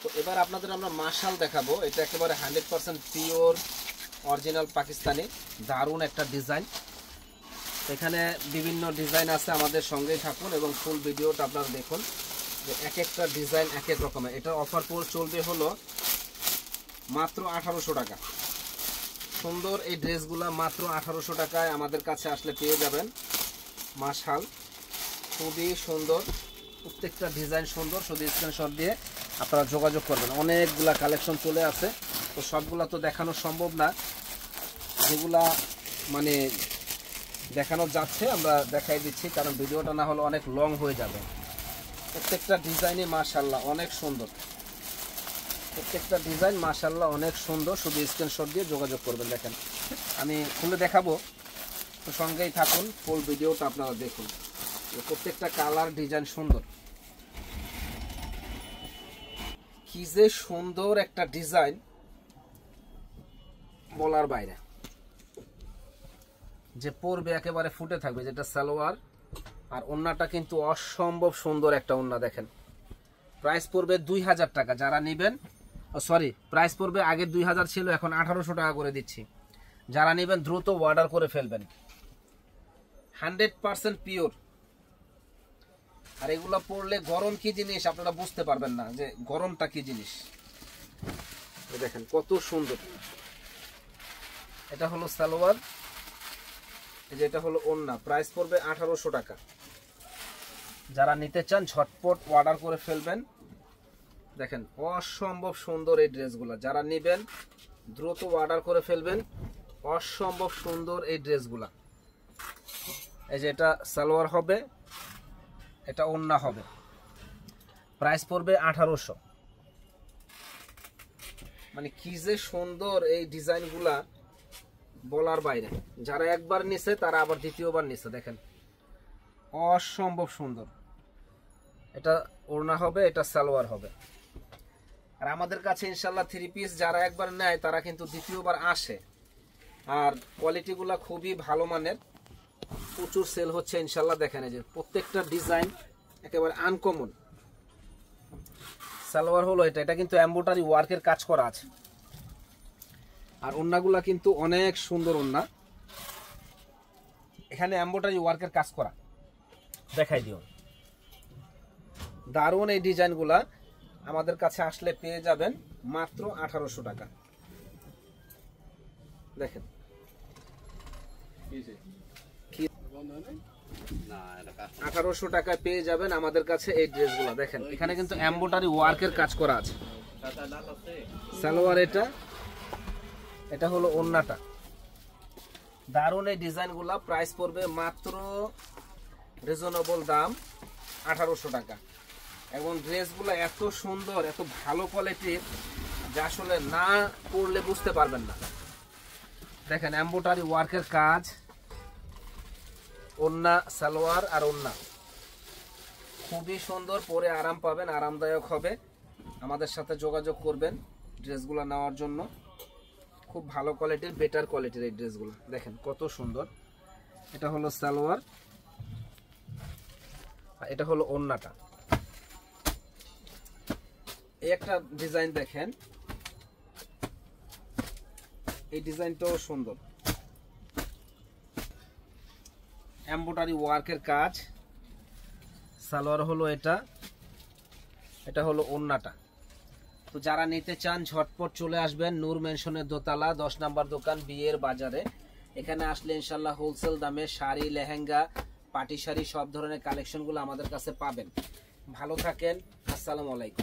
তো এবার আপনাদের আমরা মাশাল দেখাবো। এটা একেবারে 100% পিওর অরিজিনাল পাকিস্তানি, দারুণ একটা ডিজাইন। এখানে বিভিন্ন ডিজাইন আছে, আমাদের সঙ্গেই থাকুন এবং ফুল ভিডিওটা আপনারা দেখুন যে এক একটা ডিজাইন এক এক রকমের। এটার অফার চলবে হলো মাত্র 1800 টাকা। সুন্দর এই ড্রেসগুলা মাত্র 1800 টাকায় আমাদের কাছে আসলে পেয়ে যাবেন। মাশাল, খুবই সুন্দর, প্রত্যেকটা ডিজাইন সুন্দর। শুধু স্ক্রিনশট দিয়ে আপনারা যোগাযোগ করবেন। অনেকগুলা কালেকশন চলে আসে, তো সবগুলা তো দেখানো সম্ভব না। যেগুলা মানে দেখানো যাচ্ছে আমরা দেখাই দিচ্ছি, কারণ ভিডিওটা না হলে অনেক লং হয়ে যাবে। প্রত্যেকটা ডিজাইনই মাশাআল্লাহ অনেক সুন্দর, প্রত্যেকটা ডিজাইন মাশাআল্লাহ অনেক সুন্দর। শুধু স্ক্রিনশট দিয়ে যোগাযোগ করবেন। দেখেন আমি খুলে দেখাবো, তো সঙ্গেই থাকুন, ফুল ভিডিওটা আপনারা দেখুন। প্রত্যেকটা কালার ডিজাইন সুন্দর। কি যে সুন্দর একটা ডিজাইন, বলার বাইরে। যে পরবে একেবারে ফুটে থাকবে, যেটা সালোয়ার আর ওন্নাটা কিন্তু অসম্ভব সুন্দর একটা ওন্না। দেখেন প্রাইস পড়বে 2000 টাকা। যারা নেবেন, সরি প্রাইস পড়বে আগে 2000 ছিল, এখন 1800 টাকা করে দিচ্ছি। যারা নেবেন দ্রুত অর্ডার করে ফেলবেন। 100% পিওর। আর এগুলো পরলে গরম কি জিনিস আপনারা বুঝতে পারবেন না, যে গরমটা কি জিনিস। দেখেন কত সুন্দর। এটা হলো সালোয়ার, যেটা হলো ওন্না। প্রাইস পড়বে 1800 টাকা। যারা নিতে চান ঝটপট অর্ডার করে ফেলবেন। দেখেন অসম্ভব সুন্দর এই ড্রেসগুলো। যারা নেবেন দ্রুত অর্ডার করে ফেলবেন। অসম্ভব সুন্দর এই ড্রেসগুলা। এই যে এটা সালোয়ার হবে, এটা ওন্না হবে। প্রাইস পড়বে 1800। মানে কি যে সুন্দর এই ডিজাইনগুলা, বলার বাইরে। যারা একবার নিছে তারা আবার দ্বিতীয়বার নিছে। দেখেন অসম্ভব সুন্দর। এটা ওড়না হবে, এটা সালোয়ার হবে। আর আমাদের কাছে ইনশাল্লাহ 3 পিস যারা একবার নেয় তারা কিন্তু দ্বিতীয়বার আসে। আর কোয়ালিটিগুলা খুবই ভালো মানের, প্রচুর সেল হচ্ছে ইনশাল্লাহ। দেখেন এই যে প্রত্যেকটা ডিজাইন একেবারে আনকমন। সালোয়ার হলো এটা, এটা কিন্তু এমব্রয়ডারি ওয়ার্কের কাজ করা আছে। আর ওন্নাগুলা কিন্তু অনেক সুন্দর ওন্না, এখানে এমব্রয়ডারি ওয়ার্কের কাজ করা। দেখাই দিও, দারুণ এই ডিজাইনগুলা আমাদের কাছে আসলে পেয়ে যাবেন মাত্র 1800 টাকা। দেখেন 1800 টাকায় পেয়ে যাবেন আমাদের কাছে এই ড্রেসগুলো। দেখেন এখানে কিন্তু এমব্রয়ডারি ওয়ার্কের কাজ করা আছে। সালোয়ার এটা, এটা হলো ওন্নাটা। দারুণ এই ডিজাইনগুলা। প্রাইস পড়বে মাত্র রিজনেবল দাম 1800 টাকা। এবং ড্রেসগুলো এত সুন্দর, এত ভালো কোয়ালিটির, যা আসলে না পরলে বুঝতে পারবেন না। দেখেন এমব্রয়ডারি ওয়ার্কের কাজ, ওন্না, সালোয়ার আর ওন্না খুবই সুন্দর। পরে আরাম পাবেন, আরামদায়ক হবে। আমাদের সাথে যোগাযোগ করবেন ড্রেসগুলো নেওয়ার জন্য। খুব ভালো কোয়ালিটির, বেটার কোয়ালিটির এই ড্রেসগুলো। দেখেন কত সুন্দর। এটা হলো সালোয়ার, এটা হলো ওন্নাটা। এই একটা ডিজাইন দেখেন, এই ডিজাইনটাও সুন্দর। এমব্রয়ডারি ওয়ার্কের কাজ। সালোয়ার হলো এটা, এটা হলো ওন্নাটা। তো যারা নিতে চান ঝটপট চলে আসবেন নূর মেনশনের দোতলা 10 নম্বর দোকান, বিয়ের বাজারে। এখানে আসলে ইনশাল্লাহ হোলসেল দামে শাড়ি, লেহেঙ্গা, পাটি শাড়ি সব ধরনের কালেকশনগুলো আমাদের কাছে পাবেন। ভালো থাকেন, আসসালামু আলাইকুম।